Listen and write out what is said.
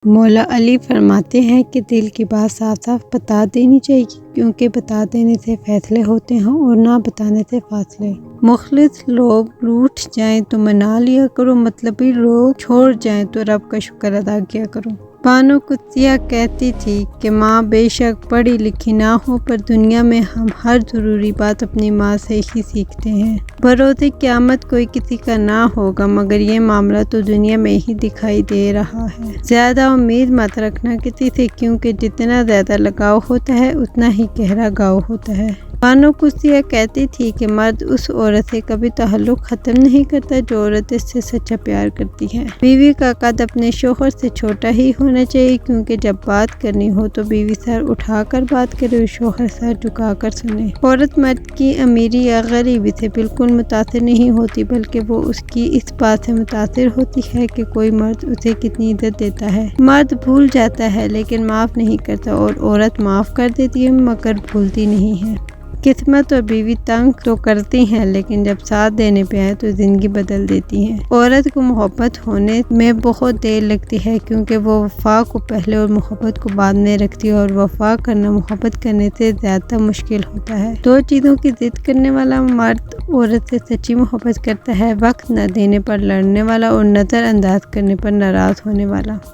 مولا علی فرماتے ہیں کہ دل کی بات صاف صاف بتا دینی چاہیے، کیونکہ بتا دینے سے فیصلے ہوتے ہیں اور نہ بتانے سے فاصلے۔ مخلص لوگ روٹھ جائیں تو منا لیا کرو، مطلبی لوگ چھوڑ جائیں تو رب کا شکر ادا کیا کرو۔ بانو قدسیہ کہتی تھی کہ ماں بے شک پڑھی لکھی نہ ہو، پر دنیا میں ہم ہر ضروری بات اپنی ماں سے ہی سیکھتے ہیں۔ بروز قیامت کوئی کسی کا نہ ہوگا، مگر یہ معاملہ تو دنیا میں ہی دکھائی دے رہا ہے۔ زیادہ امید مت رکھنا کسی سے، کیونکہ جتنا زیادہ لگاؤ ہوتا ہے اتنا ہی گہرا گاؤ ہوتا ہے۔ بانو قدسیہ کہتی تھی کہ مرد اس عورت سے کبھی تعلق ختم نہیں کرتا جو عورت اس سے سچا پیار کرتی ہے۔ بیوی کا قد اپنے شوہر سے چھوٹا ہی ہونا چاہیے، کیونکہ جب بات کرنی ہو تو بیوی سر اٹھا کر بات کرے اور شوہر سر جھکا کر سنے۔ عورت مرد کی امیری یا غریبی سے بالکل متاثر نہیں ہوتی، بلکہ وہ اس کی اس بات سے متاثر ہوتی ہے کہ کوئی مرد اسے کتنی عزت دیتا ہے۔ مرد بھول جاتا ہے لیکن معاف نہیں کرتا، اور عورت معاف کر دیتی ہے مگر بھولتی نہیں ہے۔ قسمت اور بیوی تنگ تو کرتی ہیں، لیکن جب ساتھ دینے پہ آئے تو زندگی بدل دیتی ہیں۔ عورت کو محبت ہونے میں بہت دیر لگتی ہے، کیونکہ وہ وفا کو پہلے اور محبت کو بعد میں رکھتی ہے، اور وفا کرنا محبت کرنے سے زیادہ مشکل ہوتا ہے۔ دو چیزوں کی ضد کرنے والا مرد عورت سے سچی محبت کرتا ہے: وقت نہ دینے پر لڑنے والا اور نظر انداز کرنے پر ناراض ہونے والا۔